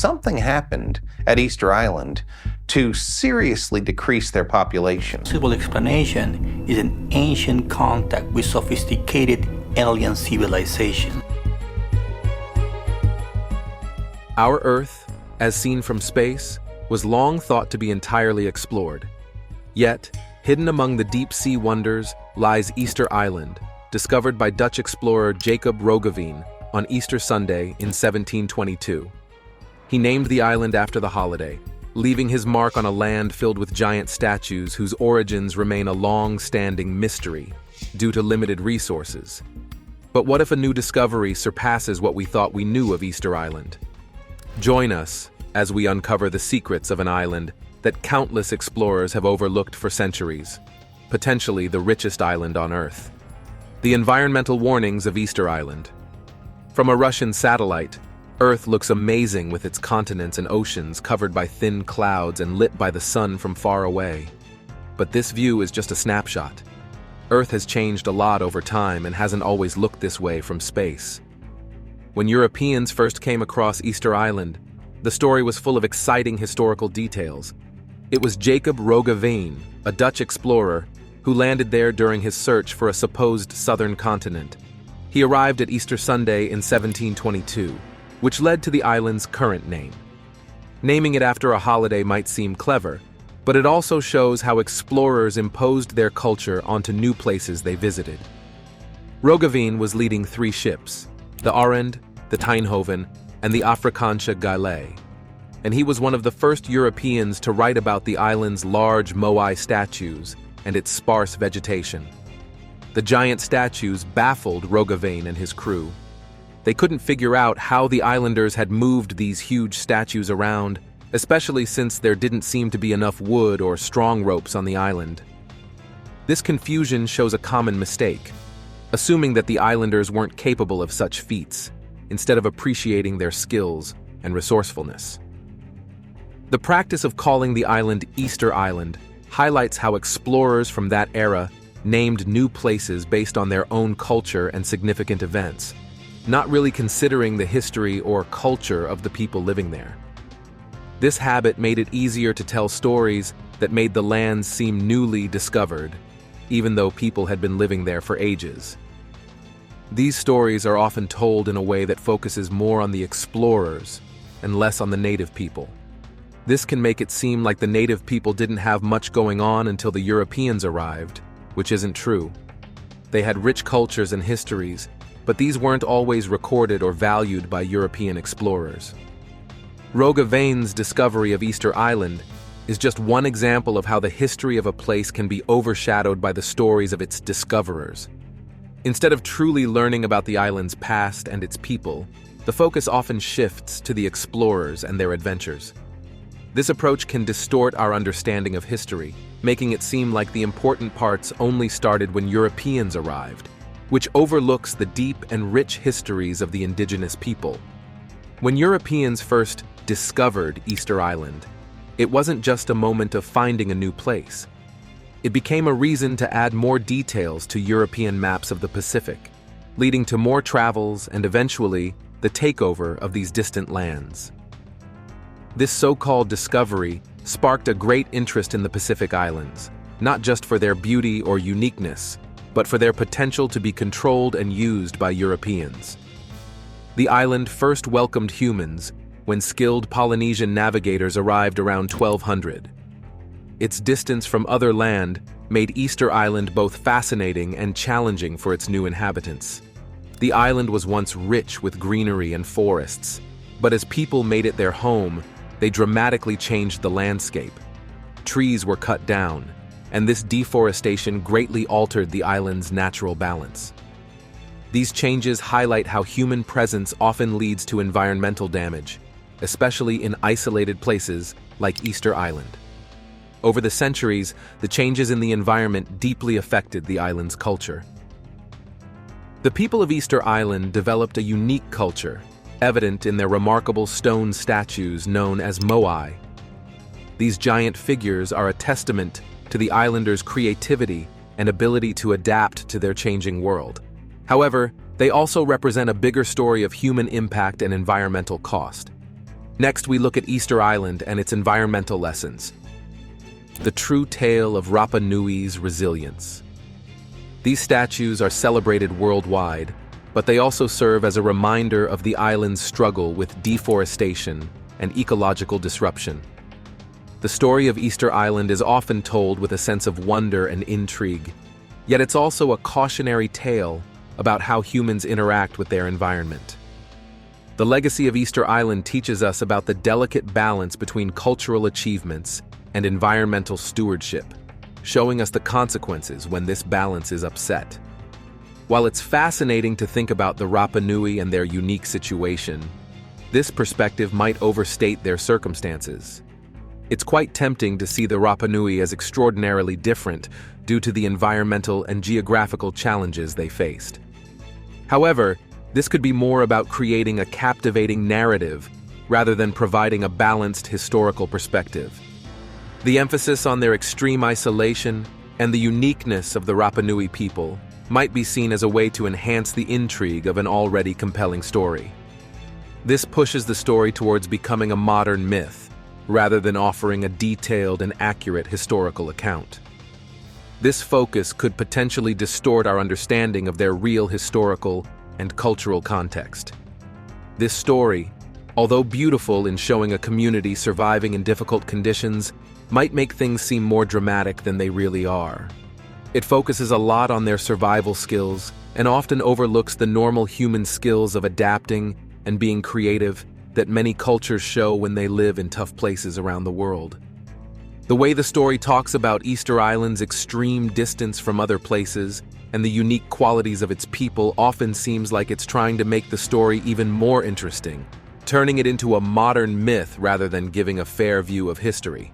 something happened at Easter Island to seriously decrease their population. Possible explanation is an ancient contact with sophisticated alien civilization. Our Earth, as seen from space, was long thought to be entirely explored. Yet, hidden among the deep-sea wonders lies Easter Island, discovered by Dutch explorer Jacob Roggeveen on Easter Sunday in 1722. He named the island after the holiday, leaving his mark on a land filled with giant statues whose origins remain a long-standing mystery due to limited resources. But what if a new discovery surpasses what we thought we knew of Easter Island? Join us as we uncover the secrets of an island that countless explorers have overlooked for centuries, potentially the richest island on Earth. The environmental warnings of Easter Island. From a Russian satellite, Earth looks amazing with its continents and oceans covered by thin clouds and lit by the sun from far away. But this view is just a snapshot. Earth has changed a lot over time and hasn't always looked this way from space. When Europeans first came across Easter Island, the story was full of exciting historical details. It was Jacob Roggeveen, a Dutch explorer, who landed there during his search for a supposed southern continent. He arrived at Easter Sunday in 1722, which led to the island's current name. Naming it after a holiday might seem clever, but it also shows how explorers imposed their culture onto new places they visited. Roggeveen was leading 3 ships, the Arend, the Tienhoven, and the Afrikaanse Gaillet, and he was one of the first Europeans to write about the island's large Moai statues and its sparse vegetation. The giant statues baffled Roggeveen and his crew. They couldn't figure out how the islanders had moved these huge statues around, especially since there didn't seem to be enough wood or strong ropes on the island. This confusion shows a common mistake, assuming that the islanders weren't capable of such feats, instead of appreciating their skills and resourcefulness. The practice of calling the island Easter Island highlights how explorers from that era named new places based on their own culture and significant events, not really considering the history or culture of the people living there. This habit made it easier to tell stories that made the lands seem newly discovered, even though people had been living there for ages. These stories are often told in a way that focuses more on the explorers and less on the native people. This can make it seem like the native people didn't have much going on until the Europeans arrived, which isn't true. They had rich cultures and histories, but these weren't always recorded or valued by European explorers. Roggeveen's discovery of Easter Island is just one example of how the history of a place can be overshadowed by the stories of its discoverers. Instead of truly learning about the island's past and its people, the focus often shifts to the explorers and their adventures. This approach can distort our understanding of history, making it seem like the important parts only started when Europeans arrived, which overlooks the deep and rich histories of the indigenous people. When Europeans first discovered Easter Island, it wasn't just a moment of finding a new place. It became a reason to add more details to European maps of the Pacific, leading to more travels and eventually the takeover of these distant lands. This so-called discovery sparked a great interest in the Pacific Islands, not just for their beauty or uniqueness, but for their potential to be controlled and used by Europeans. The island first welcomed humans when skilled Polynesian navigators arrived around 1200. Its distance from other land made Easter Island both fascinating and challenging for its new inhabitants. The island was once rich with greenery and forests, but as people made it their home, they dramatically changed the landscape. Trees were cut down, and this deforestation greatly altered the island's natural balance. These changes highlight how human presence often leads to environmental damage, especially in isolated places like Easter Island. Over the centuries, the changes in the environment deeply affected the island's culture. The people of Easter Island developed a unique culture, evident in their remarkable stone statues known as moai. These giant figures are a testament to the islanders' creativity and ability to adapt to their changing world. However, they also represent a bigger story of human impact and environmental cost. Next, we look at Easter Island and its environmental lessons. The true tale of Rapa Nui's resilience. These statues are celebrated worldwide, but they also serve as a reminder of the island's struggle with deforestation and ecological disruption. The story of Easter Island is often told with a sense of wonder and intrigue, yet it's also a cautionary tale about how humans interact with their environment. The legacy of Easter Island teaches us about the delicate balance between cultural achievements and environmental stewardship, showing us the consequences when this balance is upset. While it's fascinating to think about the Rapa Nui and their unique situation, this perspective might overstate their circumstances. It's quite tempting to see the Rapa Nui as extraordinarily different due to the environmental and geographical challenges they faced. However, this could be more about creating a captivating narrative rather than providing a balanced historical perspective. The emphasis on their extreme isolation and the uniqueness of the Rapa Nui people might be seen as a way to enhance the intrigue of an already compelling story. This pushes the story towards becoming a modern myth, rather than offering a detailed and accurate historical account. This focus could potentially distort our understanding of their real historical and cultural context. This story, although beautiful in showing a community surviving in difficult conditions, might make things seem more dramatic than they really are. It focuses a lot on their survival skills and often overlooks the normal human skills of adapting and being creative that many cultures show when they live in tough places around the world. The way the story talks about Easter Island's extreme distance from other places and the unique qualities of its people often seems like it's trying to make the story even more interesting, turning it into a modern myth rather than giving a fair view of history.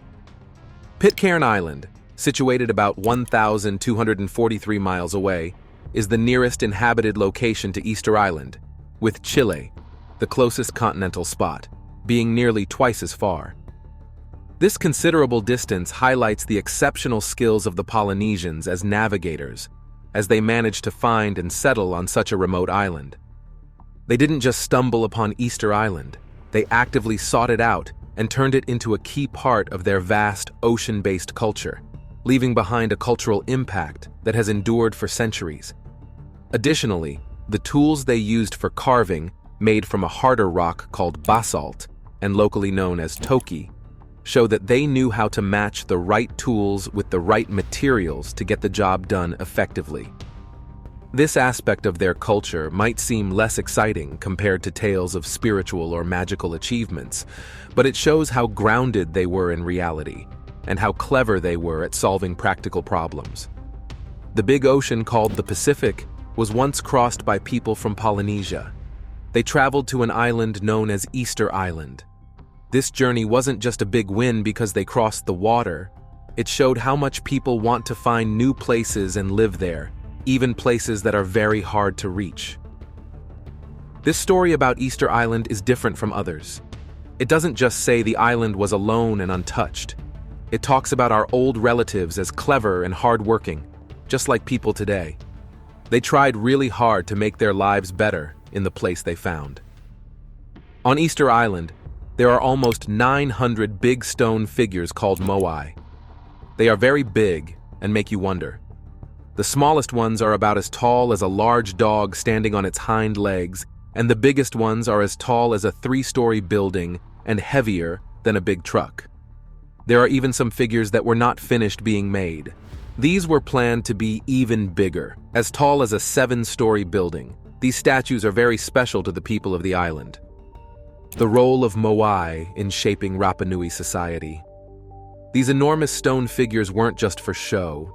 Pitcairn Island, situated about 1,243 miles away, is the nearest inhabited location to Easter Island, with Chile, the closest continental spot, being nearly twice as far. This considerable distance highlights the exceptional skills of the Polynesians as navigators, as they managed to find and settle on such a remote island. They didn't just stumble upon Easter Island, they actively sought it out and turned it into a key part of their vast ocean-based culture, leaving behind a cultural impact that has endured for centuries. Additionally, the tools they used for carving, made from a harder rock called basalt and locally known as toki, show that they knew how to match the right tools with the right materials to get the job done effectively. This aspect of their culture might seem less exciting compared to tales of spiritual or magical achievements, but it shows how grounded they were in reality and how clever they were at solving practical problems. The big ocean called the Pacific was once crossed by people from Polynesia. They traveled to an island known as Easter Island. This journey wasn't just a big win because they crossed the water. It showed how much people want to find new places and live there, even places that are very hard to reach. This story about Easter Island is different from others. It doesn't just say the island was alone and untouched. It talks about our old relatives as clever and hardworking, just like people today. They tried really hard to make their lives better in the place they found. On Easter Island, there are almost 900 big stone figures called moai. They are very big and make you wonder. The smallest ones are about as tall as a large dog standing on its hind legs, and the biggest ones are as tall as a 3-story building and heavier than a big truck. There are even some figures that were not finished being made. These were planned to be even bigger, as tall as a 7-story building. These statues are very special to the people of the island. The role of moai in shaping Rapa Nui society. These enormous stone figures weren't just for show.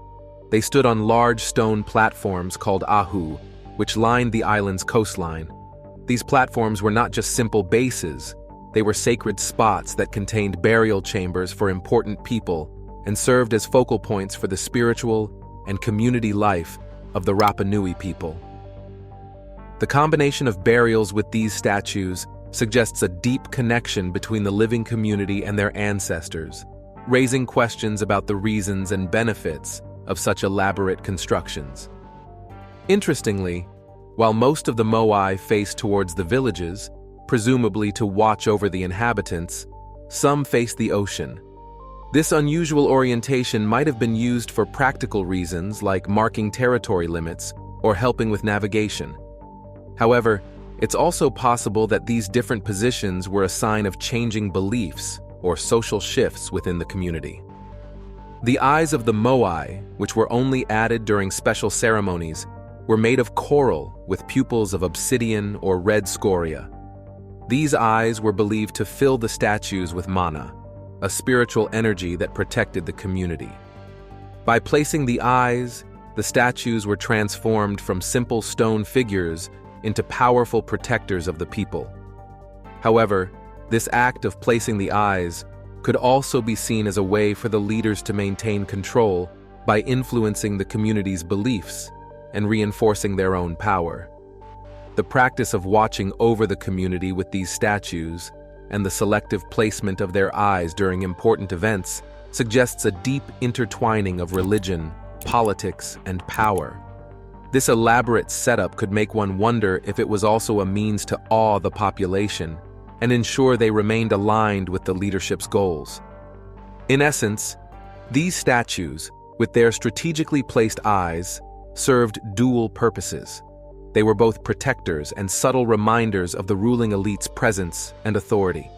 They stood on large stone platforms called ahu, which lined the island's coastline. These platforms were not just simple bases. They were sacred spots that contained burial chambers for important people and served as focal points for the spiritual and community life of the Rapa Nui people. The combination of burials with these statues suggests a deep connection between the living community and their ancestors, raising questions about the reasons and benefits of such elaborate constructions. Interestingly, while most of the moai face towards the villages, presumably to watch over the inhabitants, some faced the ocean. This unusual orientation might have been used for practical reasons like marking territory limits or helping with navigation. However, it's also possible that these different positions were a sign of changing beliefs or social shifts within the community. The eyes of the Moai, which were only added during special ceremonies, were made of coral with pupils of obsidian or red scoria. These eyes were believed to fill the statues with mana, a spiritual energy that protected the community. By placing the eyes, the statues were transformed from simple stone figures into powerful protectors of the people. However, this act of placing the eyes could also be seen as a way for the leaders to maintain control by influencing the community's beliefs and reinforcing their own power. The practice of watching over the community with these statues and the selective placement of their eyes during important events suggests a deep intertwining of religion, politics, and power. This elaborate setup could make one wonder if it was also a means to awe the population and ensure they remained aligned with the leadership's goals. In essence, these statues, with their strategically placed eyes, served dual purposes. They were both protectors and subtle reminders of the ruling elite's presence and authority.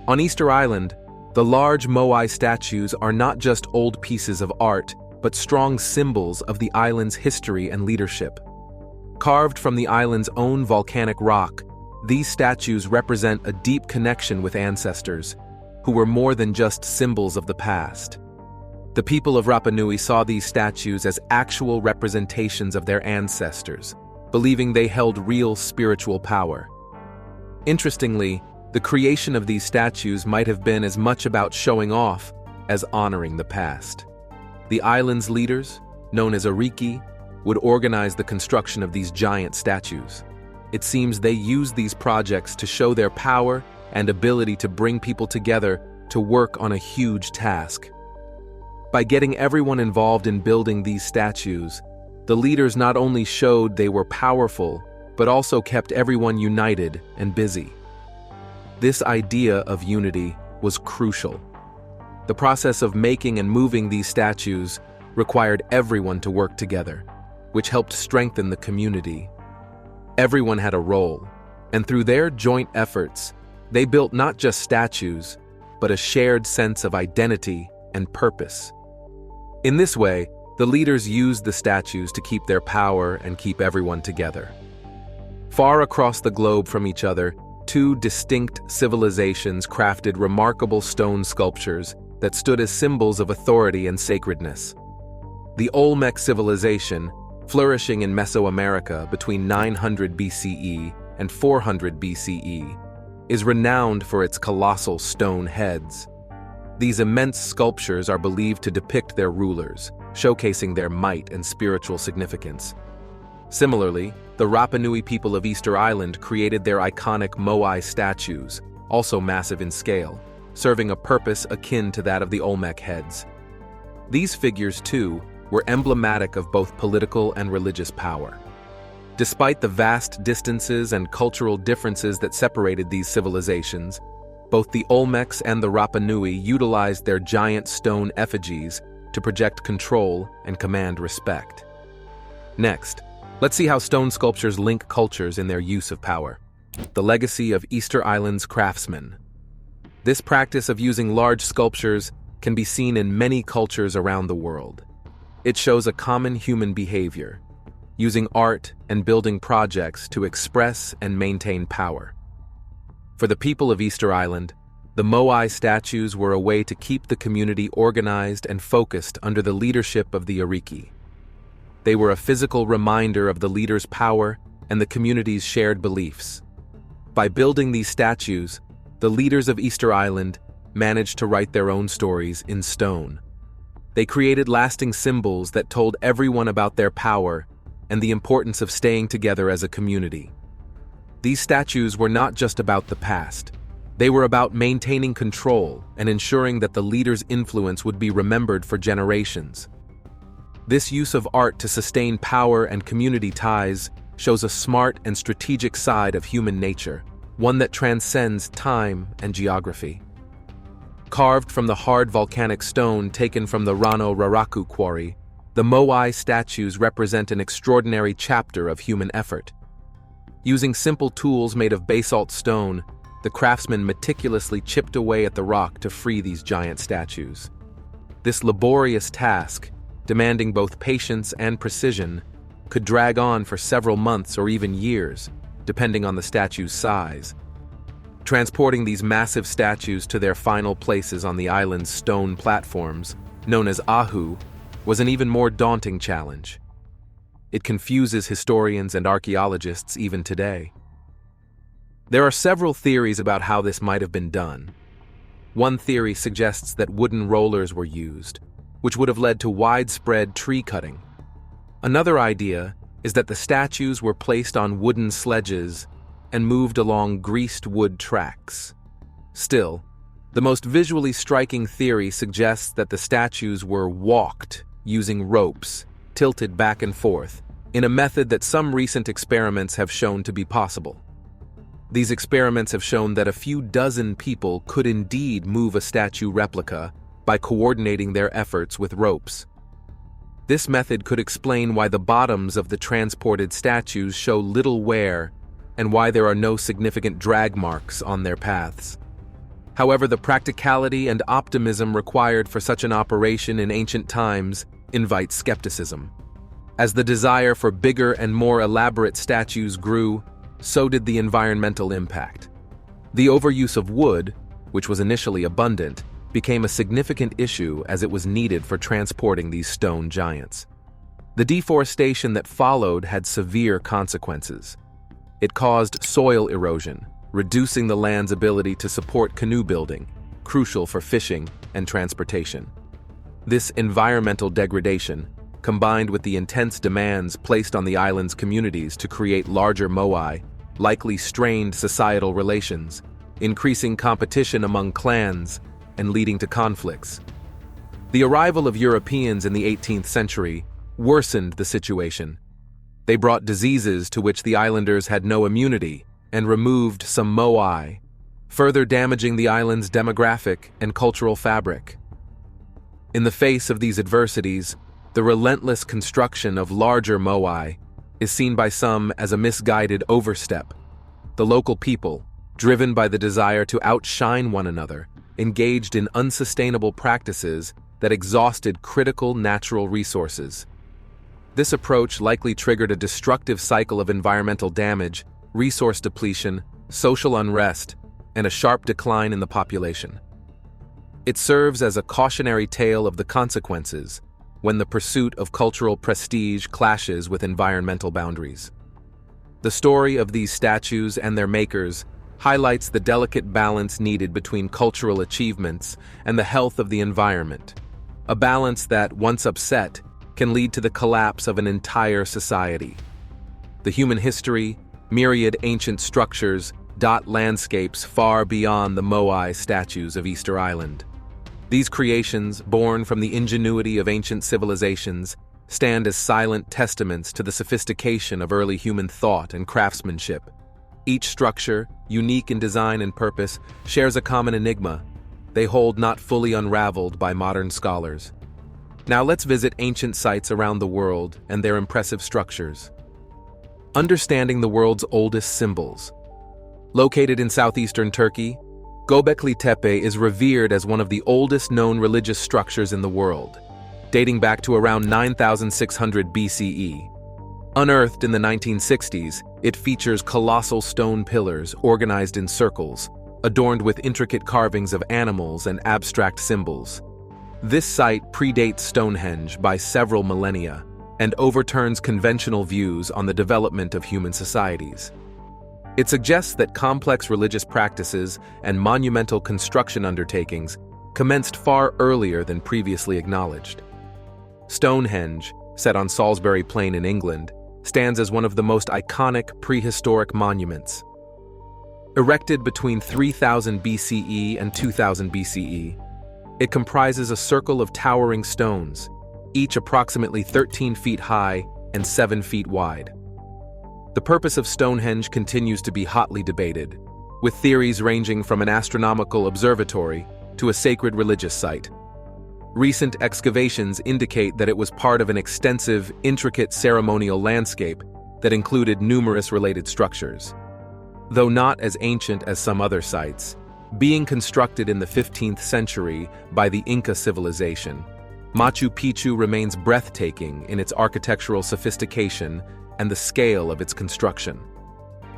On Easter Island, the large Moai statues are not just old pieces of art, but strong symbols of the island's history and leadership. Carved from the island's own volcanic rock, these statues represent a deep connection with ancestors, who were more than just symbols of the past. The people of Rapa Nui saw these statues as actual representations of their ancestors, believing they held real spiritual power. Interestingly, the creation of these statues might have been as much about showing off as honoring the past. The island's leaders, known as Ariki, would organize the construction of these giant statues. It seems they used these projects to show their power and ability to bring people together to work on a huge task. By getting everyone involved in building these statues, the leaders not only showed they were powerful, but also kept everyone united and busy. This idea of unity was crucial. The process of making and moving these statues required everyone to work together, which helped strengthen the community. Everyone had a role, and through their joint efforts, they built not just statues, but a shared sense of identity and purpose. In this way, the leaders used the statues to keep their power and keep everyone together. Far across the globe from each other, two distinct civilizations crafted remarkable stone sculptures that stood as symbols of authority and sacredness. The Olmec civilization, flourishing in Mesoamerica between 900 BCE and 400 BCE, is renowned for its colossal stone heads. These immense sculptures are believed to depict their rulers, showcasing their might and spiritual significance. Similarly, the Rapa Nui people of Easter Island created their iconic Moai statues, also massive in scale, serving a purpose akin to that of the Olmec heads. These figures, too, were emblematic of both political and religious power. Despite the vast distances and cultural differences that separated these civilizations, both the Olmecs and the Rapa Nui utilized their giant stone effigies to project control and command respect. Next, let's see how stone sculptures link cultures in their use of power. The legacy of Easter Island's craftsmen. This practice of using large sculptures can be seen in many cultures around the world. It shows a common human behavior, using art and building projects to express and maintain power. For the people of Easter Island, the Moai statues were a way to keep the community organized and focused under the leadership of the Ariki. They were a physical reminder of the leader's power and the community's shared beliefs. By building these statues, the leaders of Easter Island managed to write their own stories in stone. They created lasting symbols that told everyone about their power and the importance of staying together as a community. These statues were not just about the past. They were about maintaining control and ensuring that the leader's influence would be remembered for generations. This use of art to sustain power and community ties shows a smart and strategic side of human nature, one that transcends time and geography. Carved from the hard volcanic stone taken from the Rano Raraku quarry, the Moai statues represent an extraordinary chapter of human effort. Using simple tools made of basalt stone, the craftsmen meticulously chipped away at the rock to free these giant statues. This laborious task, demanding both patience and precision, could drag on for several months or even years, depending on the statue's size. Transporting these massive statues to their final places on the island's stone platforms, known as ahu, was an even more daunting challenge. It confuses historians and archaeologists even today. There are several theories about how this might have been done. One theory suggests that wooden rollers were used, which would have led to widespread tree cutting. Another idea is that the statues were placed on wooden sledges and moved along greased wood tracks. Still, the most visually striking theory suggests that the statues were walked using ropes, tilted back and forth, in a method that some recent experiments have shown to be possible. These experiments have shown that a few dozen people could indeed move a statue replica by coordinating their efforts with ropes. This method could explain why the bottoms of the transported statues show little wear and why there are no significant drag marks on their paths. However, the practicality and optimism required for such an operation in ancient times invites skepticism. As the desire for bigger and more elaborate statues grew, so did the environmental impact. The overuse of wood, which was initially abundant, became a significant issue as it was needed for transporting these stone giants. The deforestation that followed had severe consequences. It caused soil erosion, reducing the land's ability to support canoe building, crucial for fishing and transportation. This environmental degradation, combined with the intense demands placed on the island's communities to create larger moai, likely strained societal relations, increasing competition among clans and leading to conflicts. The arrival of Europeans in the 18th century worsened the situation. They brought diseases to which the islanders had no immunity and removed some moai, further damaging the island's demographic and cultural fabric. In the face of these adversities, the relentless construction of larger moai is seen by some as a misguided overstep. The local people, driven by the desire to outshine one another, engaged in unsustainable practices that exhausted critical natural resources. This approach likely triggered a destructive cycle of environmental damage, resource depletion, social unrest, and a sharp decline in the population. It serves as a cautionary tale of the consequences when the pursuit of cultural prestige clashes with environmental boundaries. The story of these statues and their makers highlights the delicate balance needed between cultural achievements and the health of the environment, a balance that, once upset, can lead to the collapse of an entire society. The human history, myriad ancient structures, dot landscapes far beyond the moai statues of Easter Island. These creations, born from the ingenuity of ancient civilizations, stand as silent testaments to the sophistication of early human thought and craftsmanship. Each structure, unique in design and purpose, shares a common enigma they hold not fully unraveled by modern scholars. Now let's visit ancient sites around the world and their impressive structures. Understanding the world's oldest symbols. Located in southeastern Turkey, Göbekli Tepe is revered as one of the oldest known religious structures in the world, dating back to around 9,600 BCE. Unearthed in the 1960s, it features colossal stone pillars organized in circles, adorned with intricate carvings of animals and abstract symbols. This site predates Stonehenge by several millennia and overturns conventional views on the development of human societies. It suggests that complex religious practices and monumental construction undertakings commenced far earlier than previously acknowledged. Stonehenge, set on Salisbury Plain in England, stands as one of the most iconic prehistoric monuments. Erected between 3000 BCE and 2000 BCE, it comprises a circle of towering stones, each approximately 13 feet high and 7 feet wide. The purpose of Stonehenge continues to be hotly debated. with theories ranging from an astronomical observatory to a sacred religious site. Recent excavations indicate that it was part of an extensive, intricate ceremonial landscape that included numerous related structures. Though not as ancient as some other sites, being constructed in the 15th century by the Inca civilization, Machu Picchu remains breathtaking in its architectural sophistication and the scale of its construction.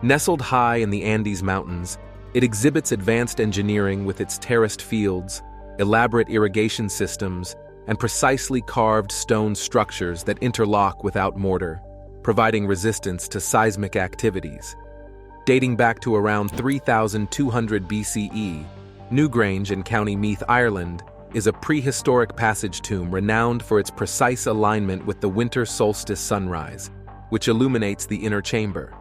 Nestled high in the Andes Mountains, it exhibits advanced engineering with its terraced fields, elaborate irrigation systems, and precisely carved stone structures that interlock without mortar, providing resistance to seismic activities. Dating back to around 3200 BCE, Newgrange in County Meath, Ireland, is a prehistoric passage tomb renowned for its precise alignment with the winter solstice sunrise, which illuminates the inner chamber.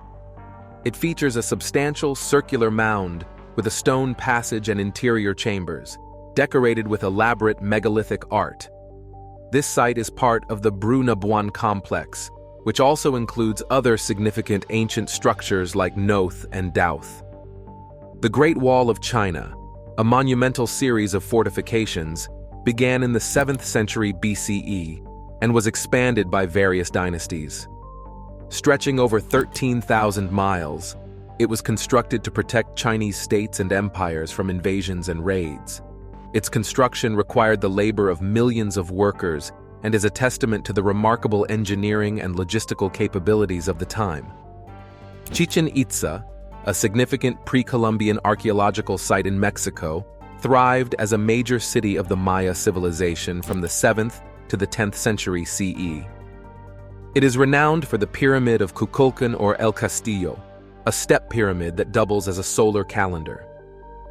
It features a substantial circular mound with a stone passage and interior chambers, decorated with elaborate megalithic art. This site is part of the Brou-Nabwan complex, which also includes other significant ancient structures like Noth and Douth. The Great Wall of China, a monumental series of fortifications, began in the 7th century BCE and was expanded by various dynasties. Stretching over 13,000 miles, it was constructed to protect Chinese states and empires from invasions and raids. Its construction required the labor of millions of workers and is a testament to the remarkable engineering and logistical capabilities of the time. Chichen Itza, a significant pre-Columbian archaeological site in Mexico, thrived as a major city of the Maya civilization from the 7th to the 10th century CE. It is renowned for the Pyramid of Kukulkan or El Castillo, a step pyramid that doubles as a solar calendar.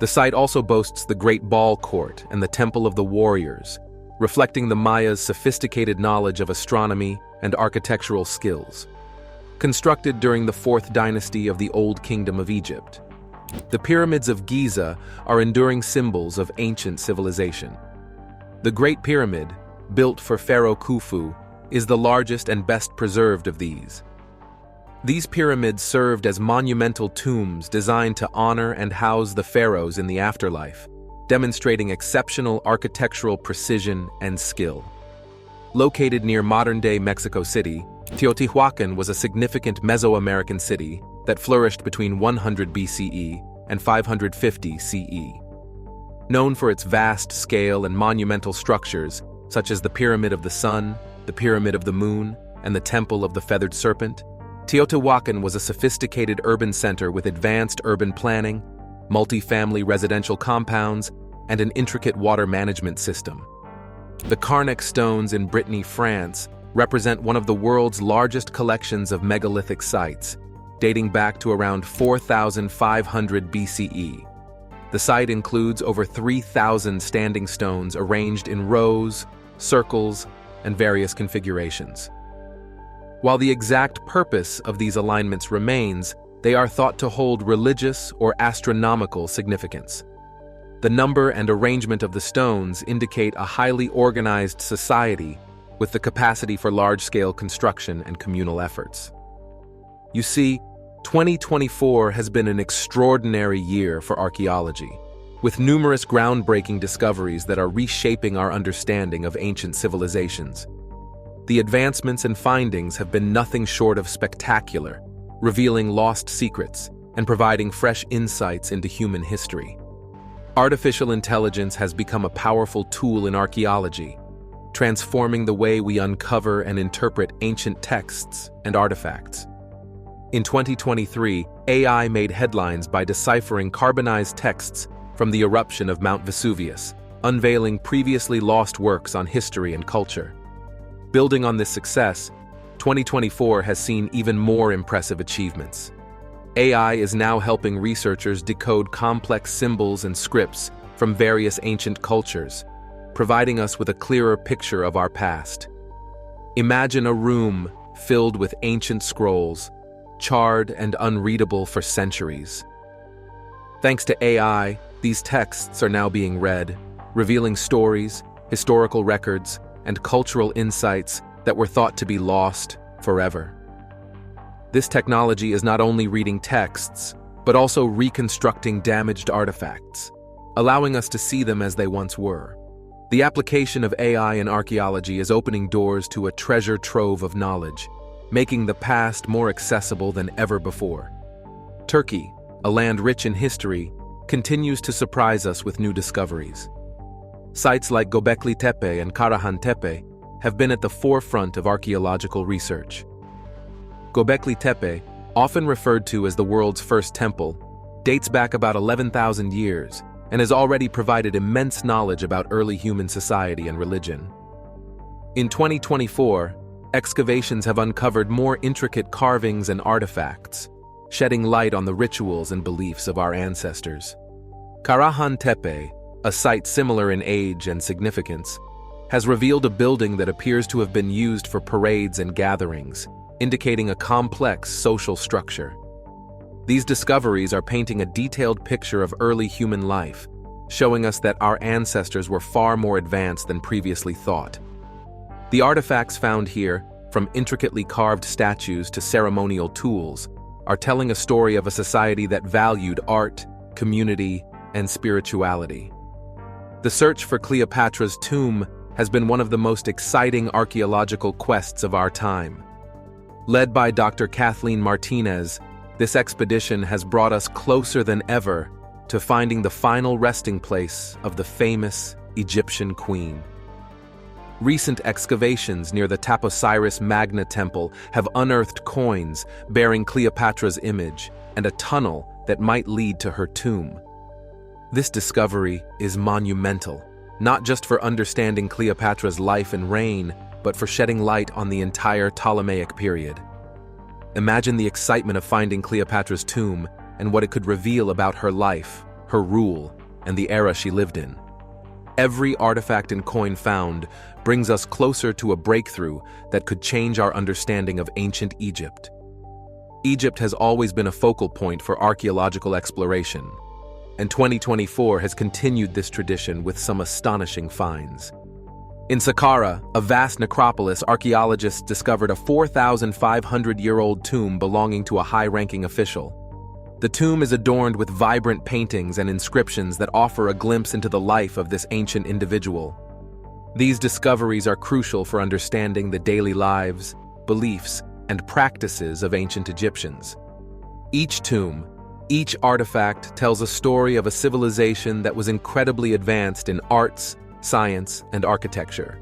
The site also boasts the Great Ball Court and the Temple of the Warriors, reflecting the Mayas' sophisticated knowledge of astronomy and architectural skills. Constructed during the 4th dynasty of the Old Kingdom of Egypt, the pyramids of Giza are enduring symbols of ancient civilization. The Great Pyramid, built for Pharaoh Khufu, is the largest and best preserved of these. These pyramids served as monumental tombs designed to honor and house the pharaohs in the afterlife, demonstrating exceptional architectural precision and skill. Located near modern-day Mexico City, Teotihuacan was a significant Mesoamerican city that flourished between 100 BCE and 550 CE. Known for its vast scale and monumental structures, such as the Pyramid of the Sun, the Pyramid of the Moon, and the Temple of the Feathered Serpent, Teotihuacan was a sophisticated urban center with advanced urban planning, multi-family residential compounds, and an intricate water management system. The Carnac stones in Brittany, France, represent one of the world's largest collections of megalithic sites, dating back to around 4,500 BCE. The site includes over 3,000 standing stones arranged in rows, circles, and various configurations. While the exact purpose of these alignments remains, they are thought to hold religious or astronomical significance. The number and arrangement of the stones indicate a highly organized society with the capacity for large-scale construction and communal efforts. You see, 2024 has been an extraordinary year for archaeology, with numerous groundbreaking discoveries that are reshaping our understanding of ancient civilizations. The advancements and findings have been nothing short of spectacular, revealing lost secrets and providing fresh insights into human history. Artificial intelligence has become a powerful tool in archaeology, transforming the way we uncover and interpret ancient texts and artifacts. In 2023, AI made headlines by deciphering carbonized texts from the eruption of Mount Vesuvius, unveiling previously lost works on history and culture. Building on this success, 2024 has seen even more impressive achievements. AI is now helping researchers decode complex symbols and scripts from various ancient cultures, providing us with a clearer picture of our past. Imagine a room filled with ancient scrolls, charred and unreadable for centuries. Thanks to AI, these texts are now being read, revealing stories, historical records, and cultural insights that were thought to be lost forever. This technology is not only reading texts, but also reconstructing damaged artifacts, allowing us to see them as they once were. The application of AI in archaeology is opening doors to a treasure trove of knowledge, making the past more accessible than ever before. Turkey, a land rich in history, continues to surprise us with new discoveries. Sites like Göbekli Tepe and Karahan Tepe have been at the forefront of archaeological research. Göbekli Tepe, often referred to as the world's first temple, dates back about 11,000 years and has already provided immense knowledge about early human society and religion. In 2024, excavations have uncovered more intricate carvings and artifacts, shedding light on the rituals and beliefs of our ancestors. Karahan Tepe, a site similar in age and significance, has revealed a building that appears to have been used for parades and gatherings, indicating a complex social structure. These discoveries are painting a detailed picture of early human life, showing us that our ancestors were far more advanced than previously thought. The artifacts found here, from intricately carved statues to ceremonial tools, are telling a story of a society that valued art, community, and spirituality. The search for Cleopatra's tomb has been one of the most exciting archaeological quests of our time. Led by Dr. Kathleen Martinez, this expedition has brought us closer than ever to finding the final resting place of the famous Egyptian queen. Recent excavations near the Taposiris Magna Temple have unearthed coins bearing Cleopatra's image and a tunnel that might lead to her tomb. This discovery is monumental, not just for understanding Cleopatra's life and reign, but for shedding light on the entire Ptolemaic period. Imagine the excitement of finding Cleopatra's tomb and what it could reveal about her life, her rule, and the era she lived in. Every artifact and coin found brings us closer to a breakthrough that could change our understanding of ancient Egypt. Egypt has always been a focal point for archaeological exploration, and 2024 has continued this tradition with some astonishing finds. In Saqqara, a vast necropolis, archaeologists discovered a 4,500-year-old tomb belonging to a high-ranking official. The tomb is adorned with vibrant paintings and inscriptions that offer a glimpse into the life of this ancient individual. These discoveries are crucial for understanding the daily lives, beliefs, and practices of ancient Egyptians. Each tomb, each artifact tells a story of a civilization that was incredibly advanced in arts, science, and architecture.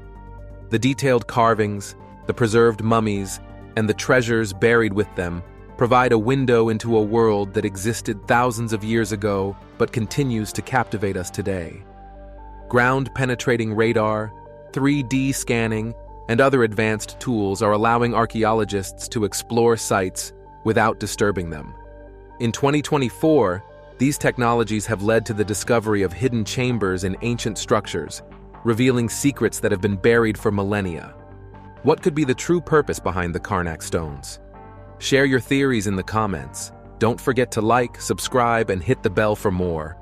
The detailed carvings, the preserved mummies, and the treasures buried with them provide a window into a world that existed thousands of years ago but continues to captivate us today. Ground-penetrating radar, 3D scanning, and other advanced tools are allowing archaeologists to explore sites without disturbing them. In 2024, these technologies have led to the discovery of hidden chambers in ancient structures, revealing secrets that have been buried for millennia. What could be the true purpose behind the Karnak stones? Share your theories in the comments. Don't forget to like, subscribe, and hit the bell for more.